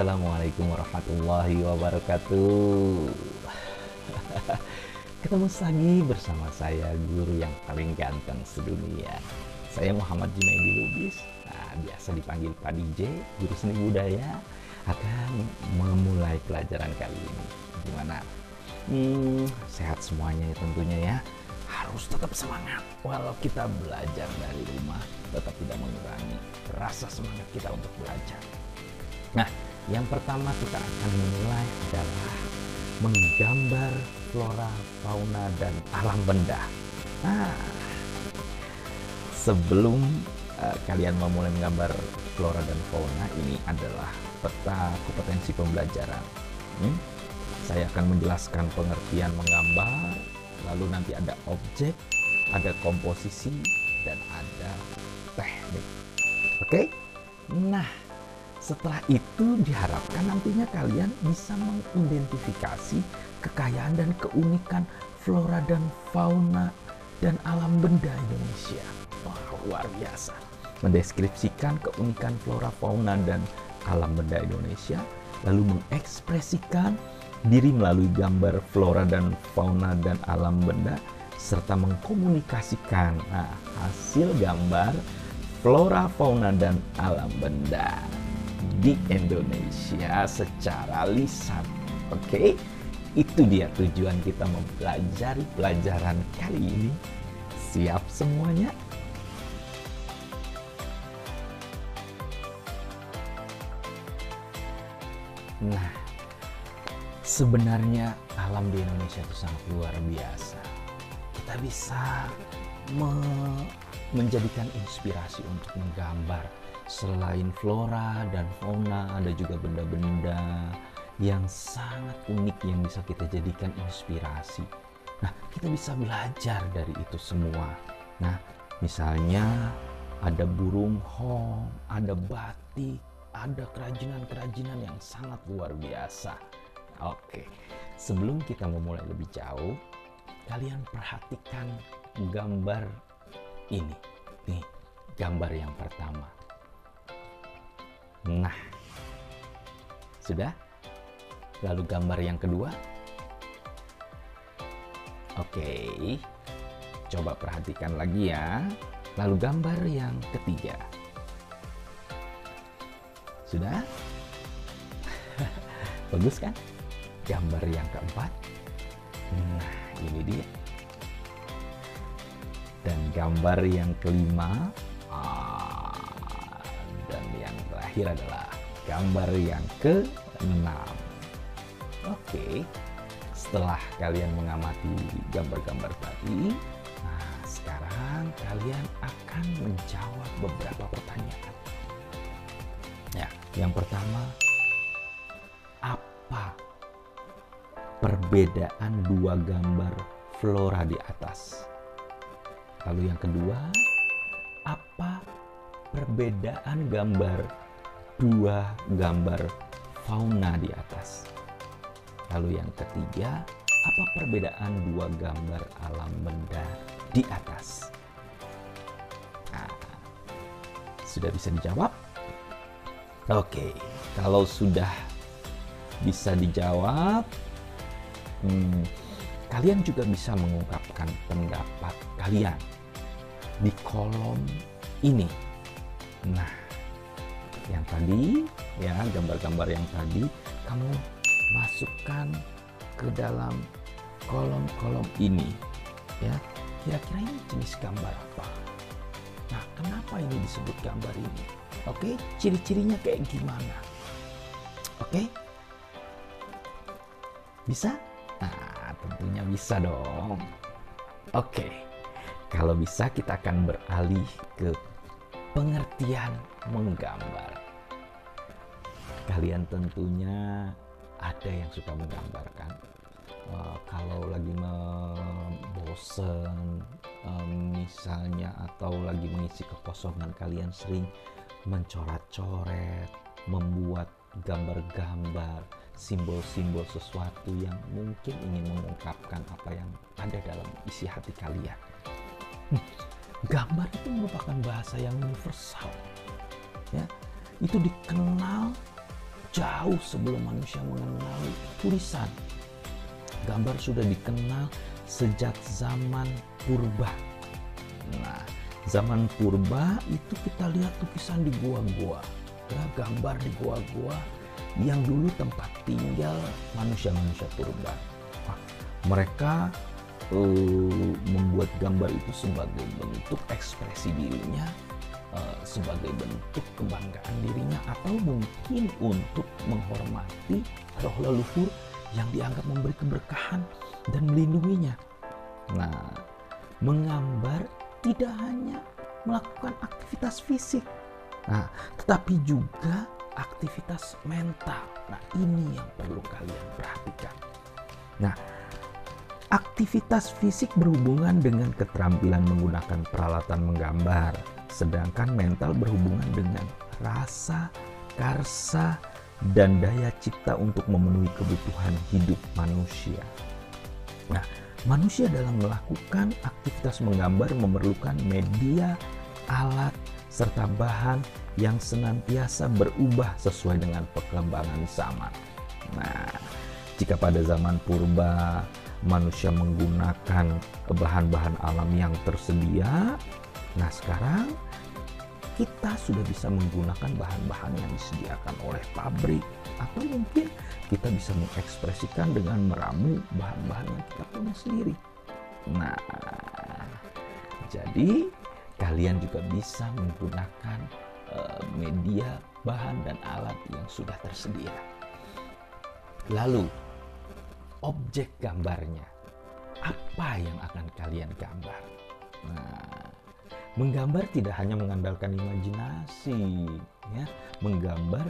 Assalamualaikum warahmatullahi wabarakatuh. Ketemu lagi bersama saya, guru yang paling ganteng sedunia. Saya Muhammad Junaidi Lubis, biasa dipanggil Pak DJ, guru seni budaya, akan memulai pelajaran kali ini. Gimana? Sehat semuanya ya tentunya ya. Harus tetap semangat walau kita belajar dari rumah, tetap tidak mengurangi rasa semangat kita untuk belajar. Nah, yang pertama kita akan memulai adalah menggambar flora, fauna, dan alam benda. Nah, sebelum kalian memulai menggambar flora dan fauna, ini adalah peta kompetensi pembelajaran. Saya akan menjelaskan pengertian menggambar, lalu nanti ada objek, ada komposisi, dan ada teknik. Oke? Nah, setelah itu diharapkan nantinya kalian bisa mengidentifikasi kekayaan dan keunikan flora dan fauna dan alam benda Indonesia. Wah, luar biasa. Mendeskripsikan keunikan flora, fauna, dan alam benda Indonesia, lalu mengekspresikan diri melalui gambar flora dan fauna dan alam benda, serta mengkomunikasikan hasil gambar flora, fauna, dan alam benda di Indonesia secara lisan. Oke, itu dia tujuan kita mempelajari pelajaran kali ini. Siap semuanya? Nah, sebenarnya alam di Indonesia itu sangat luar biasa. Kita bisa menjadikan inspirasi untuk menggambar. Selain flora dan fauna, ada juga benda-benda yang sangat unik yang bisa kita jadikan inspirasi. Nah, kita bisa belajar dari itu semua. Nah, misalnya ada burung hong, ada batik, ada kerajinan-kerajinan yang sangat luar biasa. Oke, sebelum kita memulai lebih jauh, kalian perhatikan gambar ini. Nih, gambar yang pertama. Nah, sudah? Lalu gambar yang kedua. Oke, coba perhatikan lagi ya. Lalu gambar yang ketiga. Sudah? Bagus kan? Gambar yang keempat. Nah, ini dia. Dan gambar yang kelima. Dan yang terakhir adalah gambar yang ke-6. Oke, setelah kalian mengamati gambar-gambar tadi, nah sekarang kalian akan menjawab beberapa pertanyaan. Ya, yang pertama, apa perbedaan dua gambar flora di atas? Lalu yang kedua, apa perbedaan gambar dua gambar fauna di atas? Lalu yang ketiga, apa perbedaan dua gambar alam benda di atas? Nah, sudah bisa dijawab? Oke, kalau sudah bisa dijawab, kalian juga bisa mengungkapkan pendapat kalian di kolom ini. Nah, yang tadi ya, gambar-gambar yang tadi kamu masukkan ke dalam kolom-kolom ini ya. Kira-kira ini jenis gambar apa? Nah, kenapa ini disebut gambar ini? Oke, ciri-cirinya kayak gimana? Oke? Bisa? Nah, tentunya bisa dong. Oke, kalau bisa kita akan beralih ke pengertian menggambar. Kalian tentunya ada yang suka menggambarkan. Kalau lagi bosen misalnya, atau lagi mengisi kekosongan, kalian sering mencoret-coret, membuat gambar-gambar, simbol-simbol sesuatu yang mungkin ingin mengungkapkan apa yang ada dalam isi hati kalian. Gambar itu merupakan bahasa yang universal. Ya, itu dikenal jauh sebelum manusia mengenal tulisan. Gambar sudah dikenal sejak zaman purba. Nah, zaman purba itu kita lihat lukisan di gua-gua, ya, gambar di gua-gua yang dulu tempat tinggal manusia-manusia purba. Nah, mereka membuat gambar itu sebagai bentuk ekspresi dirinya, sebagai bentuk kebanggaan dirinya, atau mungkin untuk menghormati roh leluhur yang dianggap memberi keberkahan dan melindunginya. Nah, menggambar tidak hanya melakukan aktivitas fisik, nah, tetapi juga aktivitas mental. Nah, ini yang perlu kalian perhatikan. Nah, aktivitas fisik berhubungan dengan keterampilan menggunakan peralatan menggambar, sedangkan mental berhubungan dengan rasa, karsa, dan daya cipta untuk memenuhi kebutuhan hidup manusia. Nah, manusia dalam melakukan aktivitas menggambar memerlukan media, alat, serta bahan yang senantiasa berubah sesuai dengan perkembangan zaman. Nah, jika pada zaman purba manusia menggunakan bahan-bahan alam yang tersedia, nah sekarang kita sudah bisa menggunakan bahan-bahan yang disediakan oleh pabrik, atau mungkin kita bisa mengekspresikan dengan meramu bahan-bahan yang kita punya sendiri. Nah, jadi kalian juga bisa menggunakan media, bahan, dan alat yang sudah tersedia. Lalu, objek gambarnya, apa yang akan kalian gambar? Nah, menggambar tidak hanya mengandalkan imajinasi, ya. Menggambar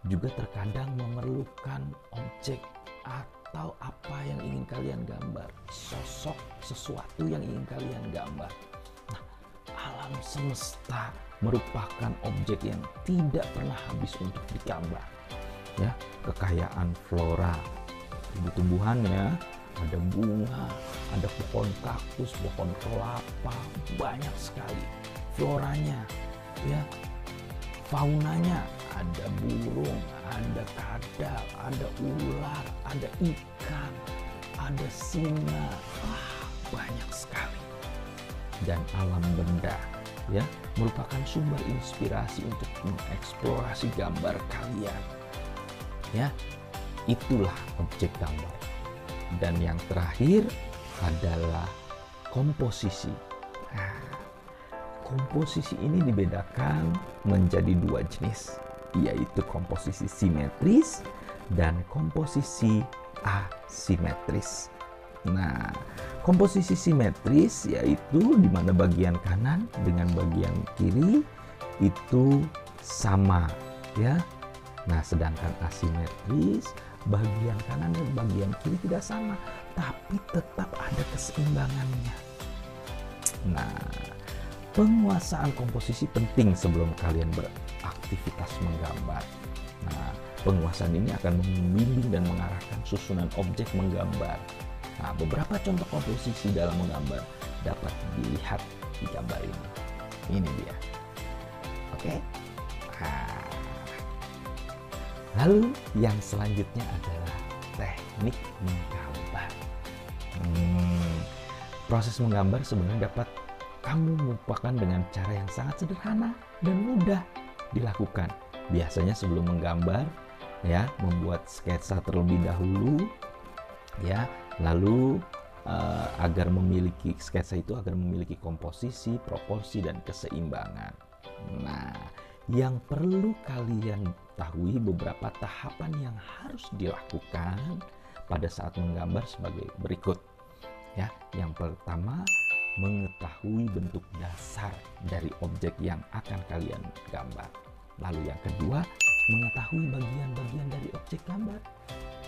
juga terkadang memerlukan objek atau apa yang ingin kalian gambar, sosok sesuatu yang ingin kalian gambar. Nah, alam semesta merupakan objek yang tidak pernah habis untuk digambar, ya. Kekayaan flora, tumbuh-tumbuhannya, ada bunga, ada pohon kaktus, pohon kelapa, banyak sekali floranya, ya. Faunanya, ada burung, ada kadal, ada ular, ada ikan, ada singa, banyak sekali. Dan alam benda, ya, merupakan sumber inspirasi untuk mengeksplorasi gambar kalian, ya. Itulah objek gambar. Dan yang terakhir adalah komposisi. Nah, komposisi ini dibedakan menjadi dua jenis, yaitu komposisi simetris dan komposisi asimetris. Nah, komposisi simetris yaitu di mana bagian kanan dengan bagian kiri itu sama, ya. Nah, sedangkan asimetris, bagian kanan dan bagian kiri tidak sama, tapi tetap ada keseimbangannya. Nah, penguasaan komposisi penting sebelum kalian beraktivitas menggambar. Nah, penguasaan ini akan membimbing dan mengarahkan susunan objek menggambar. Nah, beberapa contoh komposisi dalam menggambar dapat dilihat di gambar ini. Ini dia. Oke. Nah, lalu yang selanjutnya adalah teknik menggambar. Proses menggambar sebenarnya dapat kamu lupakan dengan cara yang sangat sederhana dan mudah dilakukan. Biasanya sebelum menggambar, ya, membuat sketsa terlebih dahulu, ya, lalu agar memiliki sketsa itu agar memiliki komposisi, proporsi, dan keseimbangan. Nah, yang perlu kalian ketahui beberapa tahapan yang harus dilakukan pada saat menggambar sebagai berikut, ya. Yang pertama, mengetahui bentuk dasar dari objek yang akan kalian gambar. Lalu yang kedua, mengetahui bagian-bagian dari objek gambar.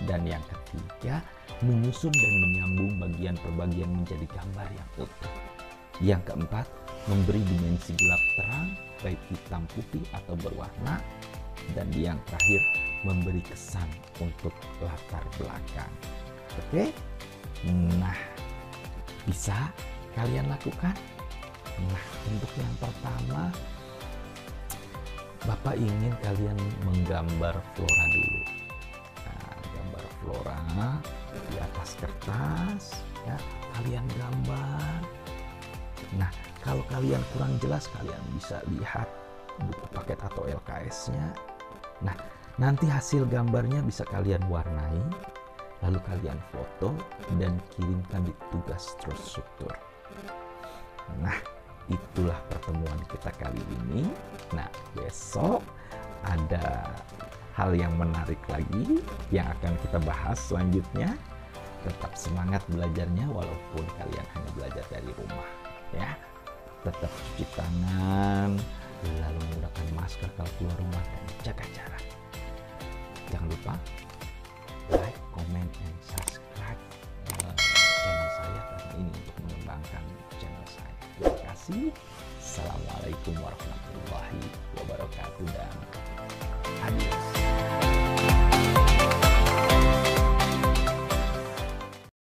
Dan yang ketiga, menyusun dan menyambung bagian per bagian menjadi gambar yang utuh. Yang keempat, memberi dimensi gelap terang, baik hitam putih atau berwarna. Dan yang terakhir, memberi kesan untuk latar belakang. Oke? Nah, bisa kalian lakukan? Nah, untuk yang pertama, Bapak ingin kalian menggambar flora dulu. Nah, gambar flora di atas kertas, ya, kalian gambar. Nah, kalau kalian kurang jelas, kalian bisa lihat buku paket atau LKS-nya. Nah, nanti hasil gambarnya bisa kalian warnai, lalu kalian foto dan kirimkan di tugas terstruktur. Nah, itulah pertemuan kita kali ini. Nah, besok ada hal yang menarik lagi yang akan kita bahas selanjutnya. Tetap semangat belajarnya walaupun kalian hanya belajar dari rumah, ya. Tetap cuci tangan, lalu menggunakan masker kalau keluar rumah, dan jaga jarak. Jangan lupa like, comment, dan subscribe channel saya karena ini untuk mengembangkan channel saya. Terima kasih. Assalamualaikum warahmatullahi wabarakatuh dan